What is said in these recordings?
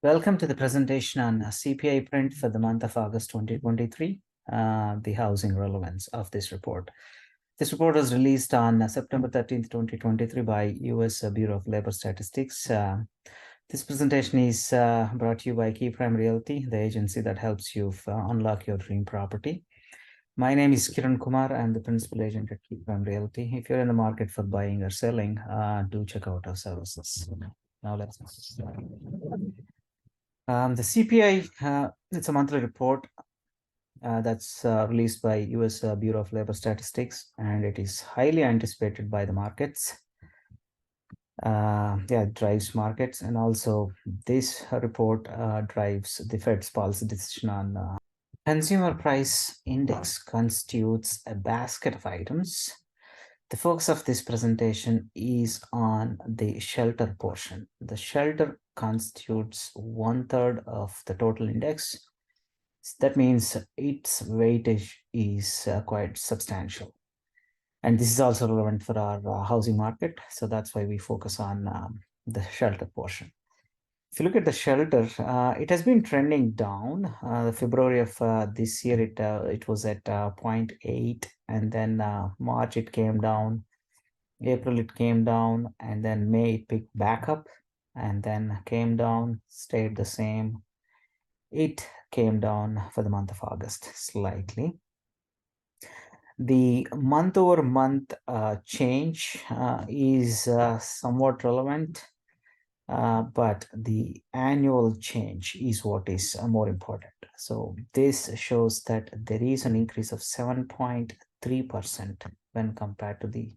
Welcome to the presentation on CPI Print for the month of August 2023, the housing relevance of this report. This report was released on September 13th, 2023 by US Bureau of Labor Statistics. This presentation is brought to you by CPI Realty, the agency that helps you unlock your dream property. My name is Kiran Kumar. I'm the principal agent at CPI Realty. If you're in the market for buying or selling, do check out our services. Now let's start. The CPI, it's a monthly report that's released by US Bureau of Labor Statistics, and it is highly anticipated by the markets. It drives markets, and also this report drives the Fed's policy decision on consumer price index constitutes a basket of items. The focus of this presentation is on the shelter portion. The shelter constitutes 1/3 of the total index. That means its weightage is quite substantial. And this is also relevant for our housing market. So that's why we focus on the shelter portion. If you look at the shelter, it has been trending down. February of this year, it was at 0.8, and then March it came down, April it came down, and then May it picked back up, and then came down, stayed the same. It came down for the month of August slightly. The month-over-month change is somewhat relevant. But the annual change is what is more important. So this shows that there is an increase of 7.3% when compared to the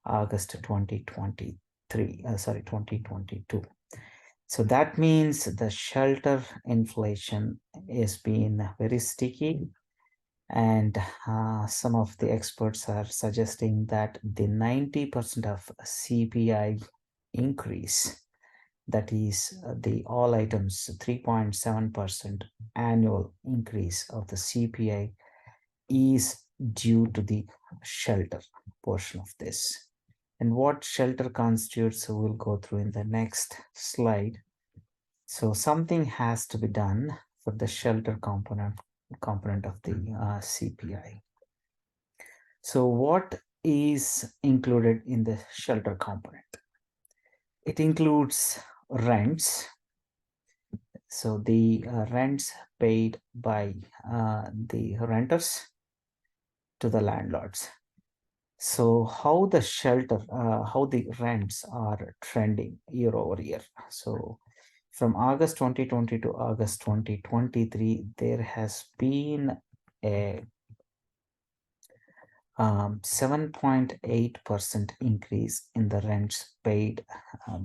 August 2022. So that means the shelter inflation is being very sticky. And some of the experts are suggesting that the 90% of CPI increase, that is the all items 3.7% annual increase of the CPI, is due to the shelter portion of this. And what shelter constitutes, we'll go through in the next slide. So something has to be done for the shelter component of the CPI. So what is included in the shelter component? It includes rents. So the rents paid by the renters to the landlords. So how the shelter, how the rents are trending year over year. So from August 2020 to August 2023, there has been a 7.8% increase in the rents paid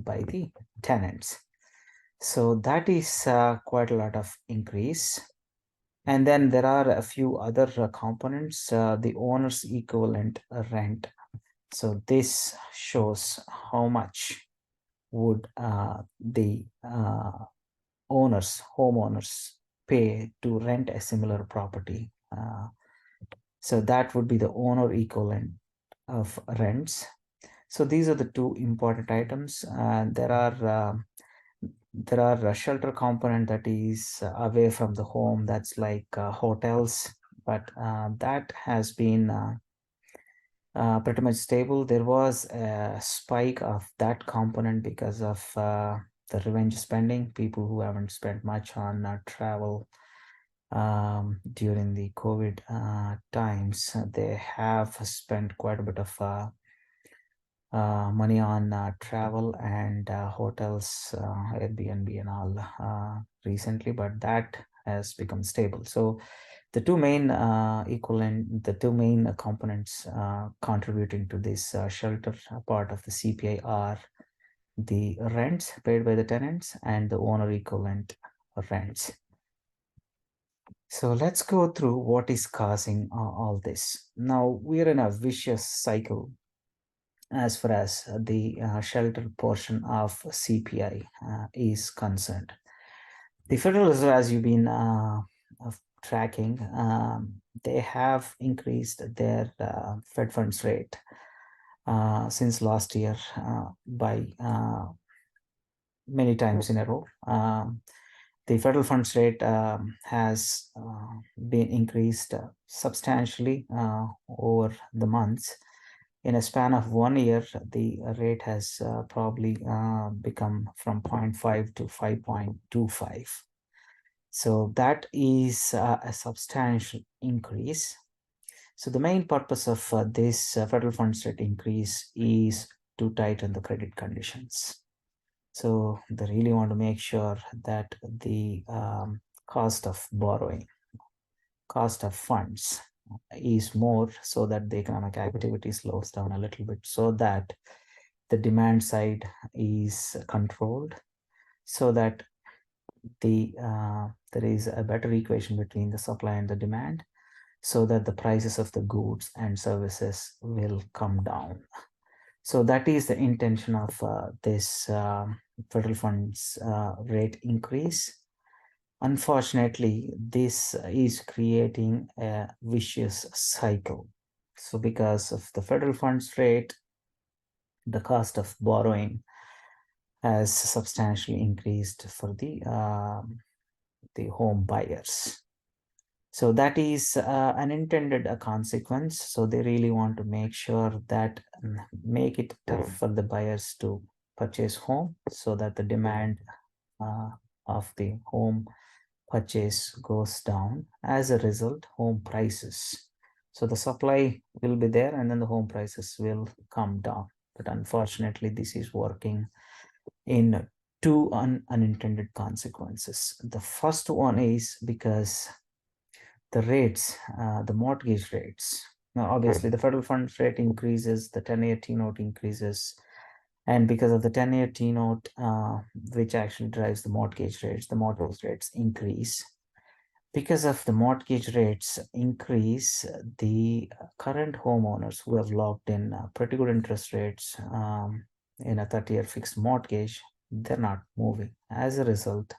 by the tenants. So that is quite a lot of increase. And then there are a few other components, the owner's equivalent rent. So this shows how much would the homeowners pay to rent a similar property. So that would be the owner equivalent of rents. So these are the two important items. There are a shelter component that is away from the home, that's like hotels, but that has been pretty much stable. There was a spike of that component because of the revenge spending. People who haven't spent much on travel during the COVID times, they have spent quite a bit of money on travel and hotels, Airbnb and all recently, but that has become stable. So the two main components contributing to this shelter part of the CPI are the rents paid by the tenants and the owner equivalent rents. So let's go through what is causing all this. Now we're in a vicious cycle as far as the shelter portion of CPI is concerned. The Federal Reserve, as you've been tracking, they have increased their Fed funds rate since last year by many times in a row. The federal funds rate has been increased substantially over the months. In a span of 1 year, the rate has probably become from zero point 0.5 to 5.25. So that is a substantial increase. So the main purpose of this federal funds rate increase is to tighten the credit conditions. So they really want to make sure that the cost of borrowing, cost of funds is more, so that the economic activity slows down a little bit, so that the demand side is controlled, so that there is a better equation between the supply and the demand, so that the prices of the goods and services will come down. So that is the intention of this federal funds rate increase. Unfortunately, this is creating a vicious cycle. So because of the federal funds rate, the cost of borrowing has substantially increased for the home buyers. So that is an intended consequence. So they really want to make sure that make it tough for the buyers to purchase home, so that the demand of the home purchase goes down. As a result, home prices. So the supply will be there, and then the home prices will come down. But unfortunately, this is working in two unintended consequences. The first one is because the rates, the mortgage rates. Now, obviously, the federal funds rate increases, the 10-year T-note increases, and because of the 10-year T-note, which actually drives the mortgage rates increase. Because of the mortgage rates increase, the current homeowners who have locked in pretty good interest rates in a 30-year fixed mortgage, they're not moving. As a result,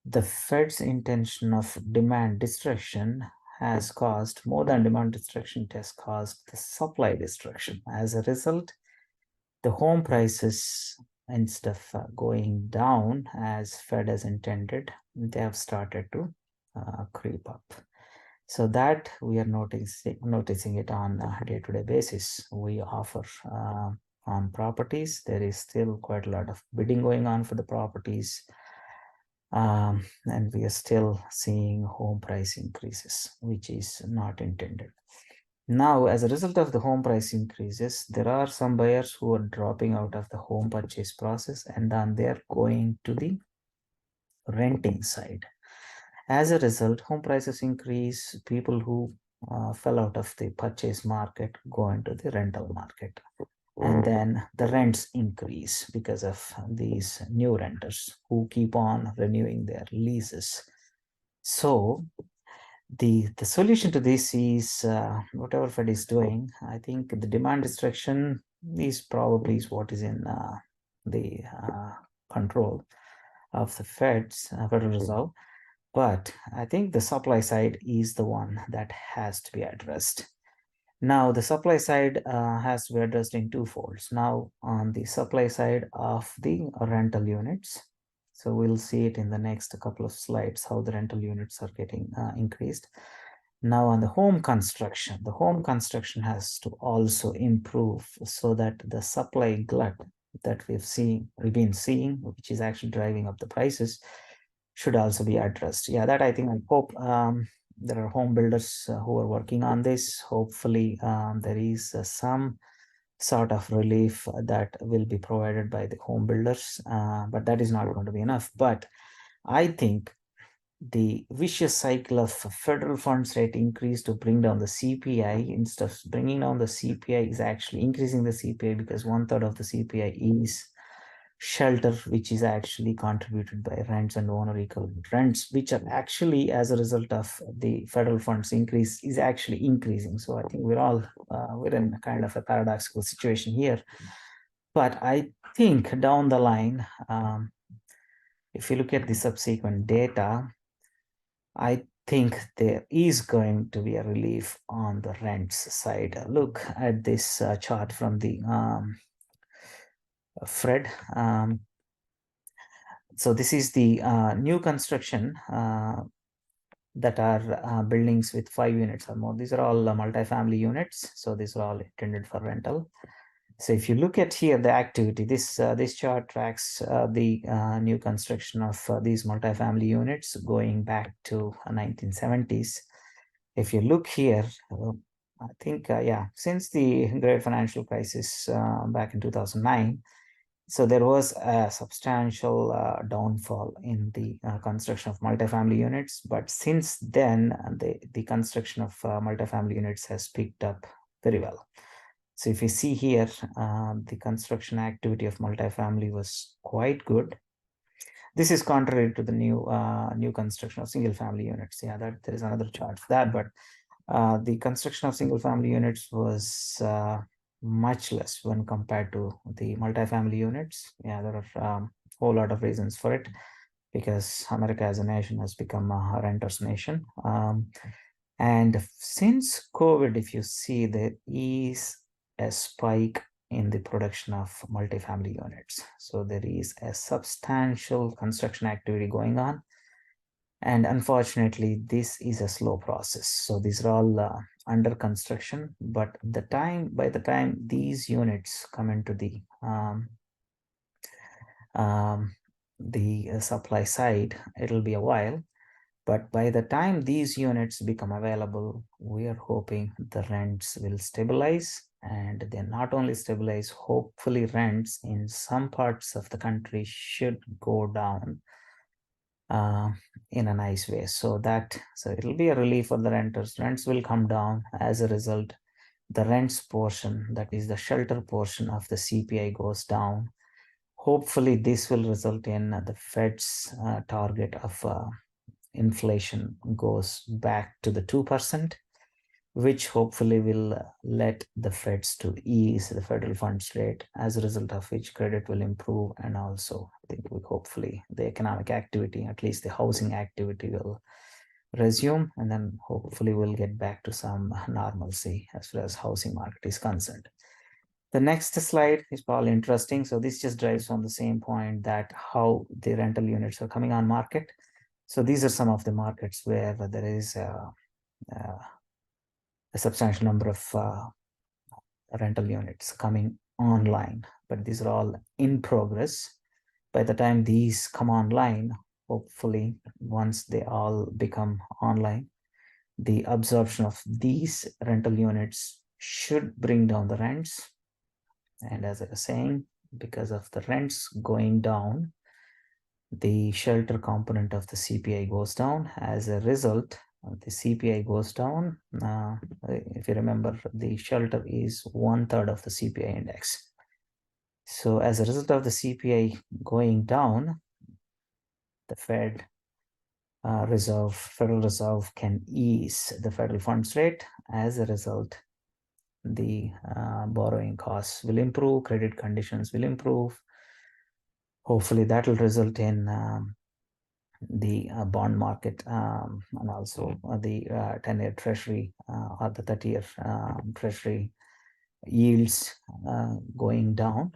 the Fed's intention of demand destruction has caused, more than demand destruction, it has caused the supply destruction. As a result, the home prices, instead of going down as Fed has intended, they have started to creep up. So that we are noticing it on a day-to-day basis. We offer on properties. There is still quite a lot of bidding going on for the properties. And we are still seeing home price increases, which is not intended. Now, as a result of the home price increases, there are some buyers who are dropping out of the home purchase process, and then they're going to the renting side. As a result, home prices increase. People who fell out of the purchase market go into the rental market. And then the rents increase because of these new renters who keep on renewing their leases. So the solution to this is whatever Fed is doing. I think the demand destruction is probably what is in the control of the Federal Reserve. But I think the supply side is the one that has to be addressed. Now, the supply side has to be addressed in two folds. Now, on the supply side of the rental units, so we'll see it in the next couple of slides, how the rental units are getting increased. Now, on the home construction has to also improve, so that the supply glut that we've been seeing, which is actually driving up the prices, should also be addressed. Yeah, that I hope there are home builders who are working on this. Hopefully, there is some sort of relief that will be provided by the home builders, but that is not going to be enough. But I think the vicious cycle of federal funds rate increase to bring down the CPI, instead of bringing down the CPI, is actually increasing the CPI, because 1/3 of the CPI is shelter, which is actually contributed by rents and owner equivalent rents, which are actually, as a result of the federal funds increase, is actually increasing. So I think we're in kind of a paradoxical situation here. But I think down the line, if you look at the subsequent data, I think there is going to be a relief on the rents side. Look at this chart from the Fred. So this is the new construction that are buildings with 5 units or more. These are all multifamily units. So these are all intended for rental. So if you look at here the activity, this chart tracks the new construction of these multifamily units going back to 1970s. If you look here, I think yeah, since the great financial crisis back in 2009, so there was a substantial downfall in the construction of multifamily units. But since then, the construction of multifamily units has picked up very well. So if you see here, the construction activity of multifamily was quite good. This is contrary to the new construction of single family units. Yeah, that there is another chart for that. But the construction of single family units was much less when compared to the multifamily units. Yeah, there are whole lot of reasons for it, because America as a nation has become a renter's nation. And since COVID, if you see, there is a spike in the production of multifamily units. So there is a substantial construction activity going on. And unfortunately, this is a slow process. So these are all under construction, but by the time these units come into um, the supply side, it'll be a while. But by the time these units become available, we are hoping the rents will stabilize, and they not only stabilize, hopefully rents in some parts of the country should go down uh, in a nice way. So it'll be a relief for the renters. Rents will come down. As a result, the rents portion, that is the shelter portion of the CPI, goes down. Hopefully, this will result in the Fed's target of inflation goes back to the 2%, which hopefully will let the Feds to ease the federal funds rate, as a result of which credit will improve. And also, I think hopefully the economic activity, at least the housing activity, will resume, and then hopefully we'll get back to some normalcy as far as housing market is concerned. The next slide is probably interesting. So this just drives on the same point, that how the rental units are coming on market. So these are some of the markets where there is a substantial number of rental units coming online, but these are all in progress. By the time these come online, hopefully once they all become online, the absorption of these rental units should bring down the rents. And as I was saying, because of the rents going down, the shelter component of the CPI goes down. As a result, the CPI goes down. If you remember, the shelter is 1/3 of the CPI index. So as a result of the CPI going down, the Federal Reserve can ease the federal funds rate. As a result, the borrowing costs will improve, credit conditions will improve. Hopefully that will result in the bond market, and also the 10-year treasury or the 30-year treasury yields going down.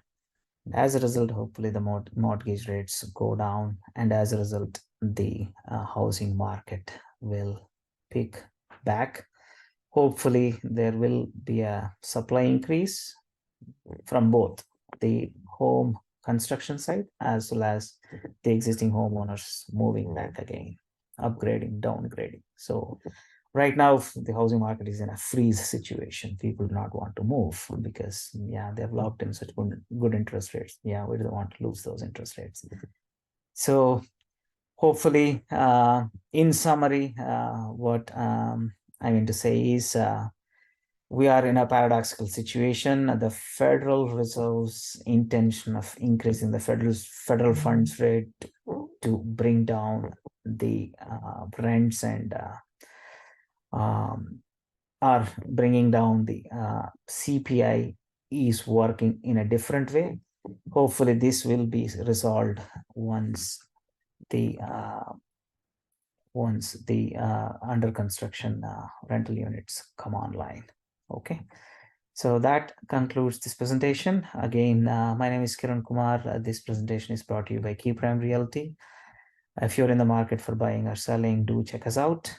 As a result, hopefully the mortgage rates go down, and as a result, the housing market will pick back. Hopefully there will be a supply increase from both the home construction side as well as the existing homeowners moving back again, upgrading, downgrading. So right now the housing market is in a freeze situation. People do not want to move because they've locked in such good interest rates. We don't want to lose those interest rates. So hopefully, in summary, what I mean to say is we are in a paradoxical situation. The Federal Reserve's intention of increasing the federal funds rate to bring down the rents and are bringing down the CPI is working in a different way. Hopefully, this will be resolved once the under construction rental units come online. Okay. So that concludes this presentation. Again, my name is Kiran Kumar. This presentation is brought to you by Prime Realty. If you're in the market for buying or selling, do check us out.